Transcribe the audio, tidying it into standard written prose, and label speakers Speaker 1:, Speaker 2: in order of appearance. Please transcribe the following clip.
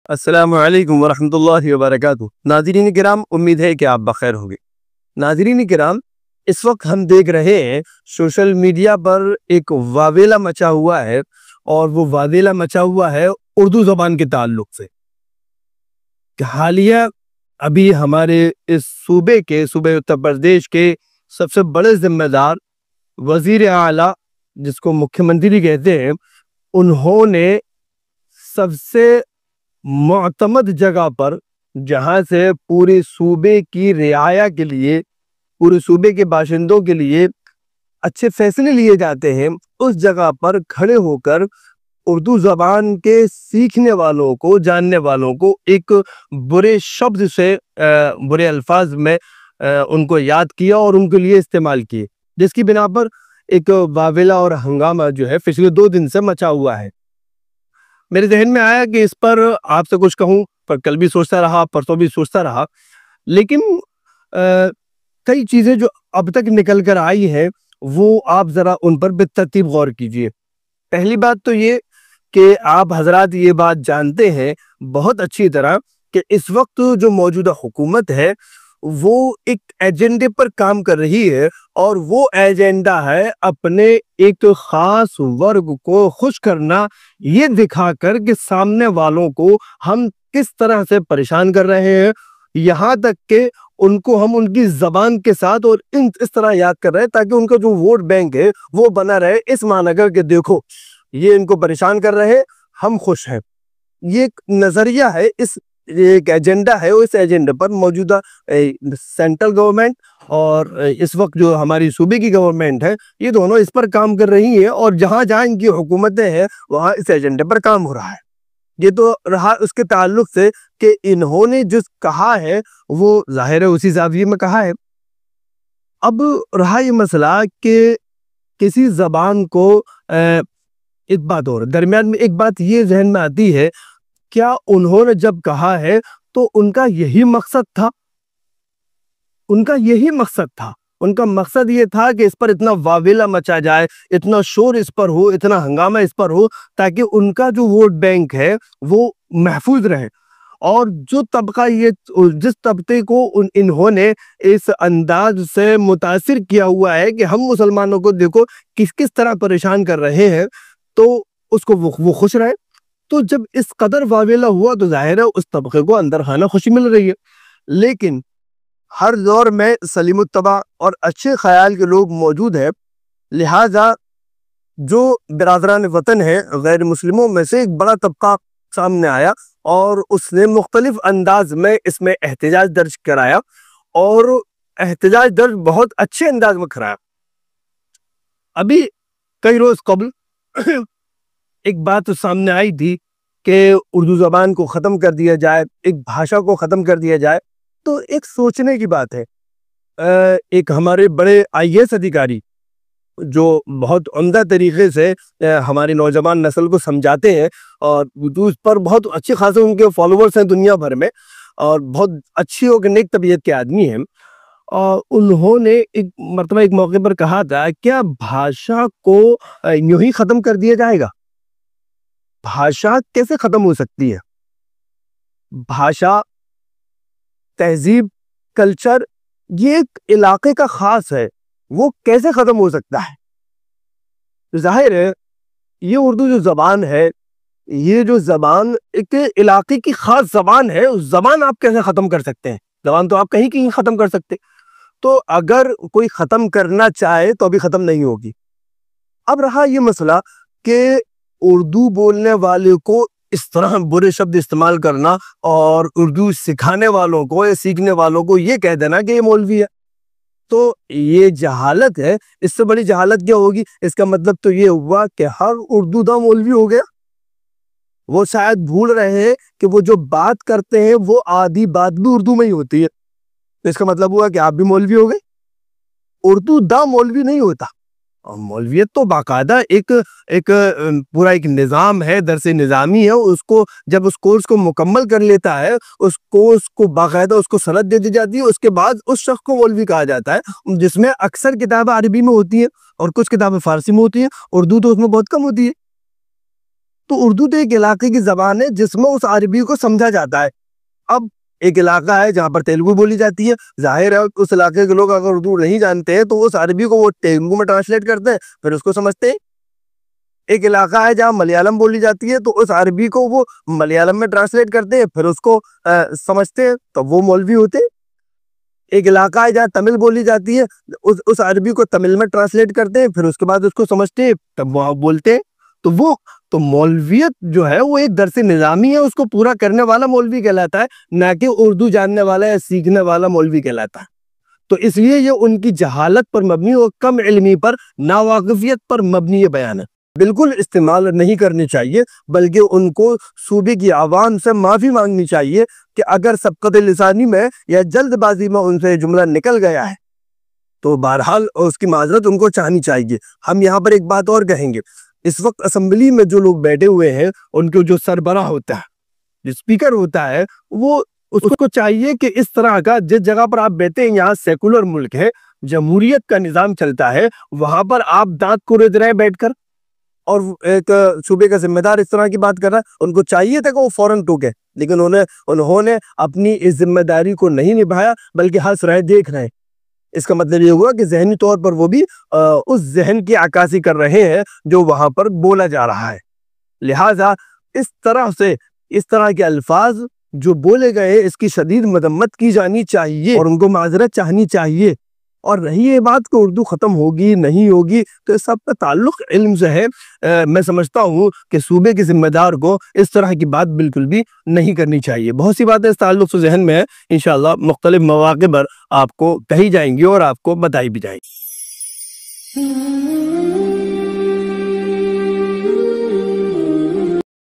Speaker 1: السلام علیکم ورحمۃ اللہ وبرکاتہ۔ ناظرین کرام، امید ہے کہ آپ بخیر ہوں گے۔ ناظرین کرام، اس وقت ہم دیکھ رہے ہیں سوشل میڈیا پر ایک واویلا مچا ہوا ہے، اور وہ واویلا مچا ہوا ہے اردو زبان کے تعلق سے۔ حالیہ ابھی ہمارے اس صوبہ اتر پردیش کے سب سے بڑے ذمہ دار وزیر اعلیٰ، جس کو مکھیہ منتری کہتے ہیں، انہوں نے سب سے معتمد جگہ پر، جہاں سے پورے صوبے کی رعایا کے لیے، پورے صوبے کے باشندوں کے لیے اچھے فیصلے لیے جاتے ہیں، اس جگہ پر کھڑے ہو کر اردو زبان کے سیکھنے والوں کو، جاننے والوں کو ایک برے شبد سے، برے الفاظ میں ان کو یاد کیا اور ان کے لیے استعمال کیے، جس کی بنا پر ایک واویلا اور ہنگامہ جو ہے پچھلے 2 دن سے مچا ہوا ہے۔ میرے ذہن میں آیا کہ اس پر آپ سے کچھ کہوں، پر کل بھی سوچتا رہا، پرسوں بھی سوچتا رہا، لیکن کئی چیزیں جو اب تک نکل کر آئی ہیں وہ آپ ذرا ان پر بالترتیب غور کیجئے۔ پہلی بات تو یہ کہ آپ حضرات یہ بات جانتے ہیں بہت اچھی طرح کہ اس وقت جو موجودہ حکومت ہے وہ ایک ایجنڈے پر کام کر رہی ہے، اور وہ ایجنڈا ہے اپنے ایک خاص ورگ کو خوش کرنا، یہ دکھا کر کہ سامنے والوں کو ہم کس طرح سے پریشان کر رہے ہیں، یہاں تک کہ ان کو ہم ان کی زبان کے ساتھ اور اس طرح یاد کر رہے ہیں تاکہ ان کا جو ووٹ بینک ہے وہ بنا رہے، اس معنی کر کہ دیکھو یہ ان کو پریشان کر رہے ہیں، ہم خوش ہیں۔ یہ ایک نظریہ ہے، ایک ایجنڈا ہے، اس ایجنڈے پر موجودہ سینٹرل گورنمنٹ اور اس وقت جو ہماری صوبے کی گورنمنٹ ہے، یہ دونوں اس پر کام کر رہی ہیں، اور جہاں جہاں ان کی حکومتیں ہیں وہاں اس ایجنڈے پر کام ہو رہا ہے۔ یہ تو رہا اس کے تعلق سے کہ انہوں نے جس کہا ہے وہ ظاہر ہے اسی زاویے میں کہا ہے۔ اب رہا یہ مسئلہ کہ کسی زبان کو ایک بات اور درمیان میں ایک بات یہ ذہن میں آتی ہے، کیا انہوں نے جب کہا ہے تو ان کا یہی مقصد تھا؟ ان کا یہی مقصد تھا، ان کا مقصد یہ تھا کہ اس پر اتنا واویلا مچا جائے، اتنا شور اس پر ہو، اتنا ہنگامہ اس پر ہو، تاکہ ان کا جو ووٹ بینک ہے وہ محفوظ رہے۔ اور جو طبقہ، جس طبقے کو انہوں نے اس انداز سے متاثر کیا ہوا ہے کہ ہم مسلمانوں کو دیکھو کس طرح پریشان کر رہے ہیں، تو اس کو وہ خوش رہے۔ تو جب اس قدر واویلا ہوا تو ظاہر ہے اس طبقے کو اندر خانہ خوشی مل رہی ہے، لیکن ہر دور میں سلیم الطبع اور اچھے خیال کے لوگ موجود ہیں، لہذا جو برادران وطن ہیں غیر مسلموں میں سے ایک بڑا طبقہ سامنے آیا، اور اس نے مختلف انداز میں اس میں احتجاج درج کرایا، اور احتجاج درج بہت اچھے انداز میں کرایا۔ ابھی کئی روز قبل ایک بات سامنے آئی تھی کہ اردو زبان کو ختم کر دیا جائے، ایک بھاشا کو ختم کر دیا جائے، تو ایک سوچنے کی بات ہے۔ ایک ہمارے بڑے IAS ادھیکاری جو بہت عمدہ طریقے سے ہماری نوجوان نسل کو سمجھاتے ہیں، اور اس پر بہت اچھے خاصے ان کے فالوورز ہیں دنیا بھر میں، اور بہت اچھی اور نیک طبیعت کے آدمی ہیں، اور انہوں نے ایک مرتبہ ایک موقع پر کہا تھا، کیا بھاشا کو یوں ہی ختم کر دیا جائے گا؟ بھاشا کیسے ختم ہو سکتی ہے؟ بھاشا، تہذیب، کلچر، یہ ایک علاقے کا خاص ہے، وہ کیسے ختم ہو سکتا ہے؟ ظاہر ہے یہ اردو جو زبان ہے، یہ جو زبان ایک علاقے کی خاص زبان ہے، اس زبان آپ کیسے ختم کر سکتے ہیں؟ زبان تو آپ کہیں کہیں ختم کر سکتے، تو اگر کوئی ختم کرنا چاہے تو ابھی ختم نہیں ہوگی۔ اب رہا یہ مسئلہ کہ اردو بولنے والے کو اس طرح برے شبد استعمال کرنا، اور اردو سکھانے والوں کو یا سیکھنے والوں کو یہ کہہ دینا کہ یہ مولوی ہے، تو یہ جہالت ہے۔ اس سے بڑی جہالت کیا ہوگی؟ اس کا مطلب تو یہ ہوا کہ ہر اردو دا مولوی ہو گیا۔ وہ شاید بھول رہے ہیں کہ وہ جو بات کرتے ہیں وہ آدھی بات بھی اردو میں ہی ہوتی ہے، تو اس کا مطلب ہوا کہ آپ بھی مولوی ہو گئے۔ اردو دا مولوی نہیں ہوتا، اور مولویت تو باقاعدہ ایک پورا ایک نظام ہے، درس نظامی ہے، اس کو جب اس کورس کو مکمل کر لیتا ہے، اس کورس کو باقاعدہ اس کو سند دے دی جاتی ہے، اس کے بعد اس شخص کو مولوی کہا جاتا ہے، جس میں اکثر کتابیں عربی میں ہوتی ہیں اور کچھ کتابیں فارسی میں ہوتی ہیں، اردو تو اس میں بہت کم ہوتی ہے۔ تو اردو تو ایک علاقے کی زبان ہے جس میں اس عربی کو سمجھا جاتا ہے. اب ایک علاقہ ہے جہاں پر تیلگو بولی جاتی ہے، ظاہر ہے اس علاقے کے لوگ اگر اردو نہیں جانتے ہیں تو اس عربی کو وہ تیلگو میں ٹرانسلیٹ کرتے ہیں، پھر اس کو سمجھتے ہیں. ایک علاقہ ہے جہاں ملیالم بولی جاتی ہے تو اس عربی کو وہ ملیالم میں ٹرانسلیٹ کرتے ہیں، پھر اس کو سمجھتے ہیں، تو وہ مولوی ہوتے ہیں. ایک علاقہ ہے جہاں تمل بولی جاتی ہے، اس عربی کو تمل میں ٹرانسلیٹ کرتے ہیں، پھر اس کے بعد اس کو سمجھتے ہیں، تب وہ بولتے ہیں. تو مولویت جو ہے وہ ایک درس نظامی ہے، اس کو پورا کرنے والا مولوی کہلاتا ہے، نہ کہ اردو جاننے والا یا سیکھنے والا مولوی کہلاتا ہے. تو اس لیے یہ ان کی جہالت پر مبنی اور کم علمی پر، ناواقفیت پر مبنی یہ بیان ہے. بالکل استعمال نہیں کرنی چاہیے، بلکہ ان کو صوبے کی عوام سے معافی مانگنی چاہیے کہ اگر سبقت لسانی میں یا جلد بازی میں ان سے جملہ نکل گیا ہے تو بہرحال اس کی معذرت ان کو چاہنی چاہیے. ہم یہاں پر ایک بات اور کہیں گے، اس وقت اسمبلی میں جو لوگ بیٹھے ہوئے ہیں، ان کے جو سربراہ ہوتا ہے، جو اسپیکر ہوتا ہے، وہ اس کو چاہیے کہ اس طرح کا، جس جگہ پر آپ بیٹھے ہیں یہاں سیکولر ملک ہے، جمہوریت کا نظام چلتا ہے، وہاں پر آپ دانت کھرید رہے بیٹھ کر اور ایک صوبے کا ذمہ دار اس طرح کی بات کر رہا ہے. ان کو چاہیے تھا کہ وہ فوراً ٹوکے، لیکن انہوں نے اپنی اس ذمہ داری کو نہیں نبھایا، بلکہ ہنس رہے، دیکھ رہے. اس کا مطلب یہ ہوا کہ ذہنی طور پر وہ بھی اس ذہن کی عکاسی کر رہے ہیں جو وہاں پر بولا جا رہا ہے. لہٰذا اس طرح کے الفاظ جو بولے گئے اس کی شدید مذمت کی جانی چاہیے اور ان کو معذرت چاہنی چاہیے. اور رہی یہ بات کہ اردو ختم ہوگی نہیں ہوگی، تو اس سب کا تعلق علم سے ہے. میں سمجھتا ہوں کہ صوبے کے ذمہ دار کو اس طرح کی بات بالکل بھی نہیں کرنی چاہیے. بہت سی باتیں اس تعلق سے ذہن میں ہے، انشاءاللہ مختلف مواقع پر آپ کو کہی جائیں گی اور آپ کو بتائی بھی جائیں گی.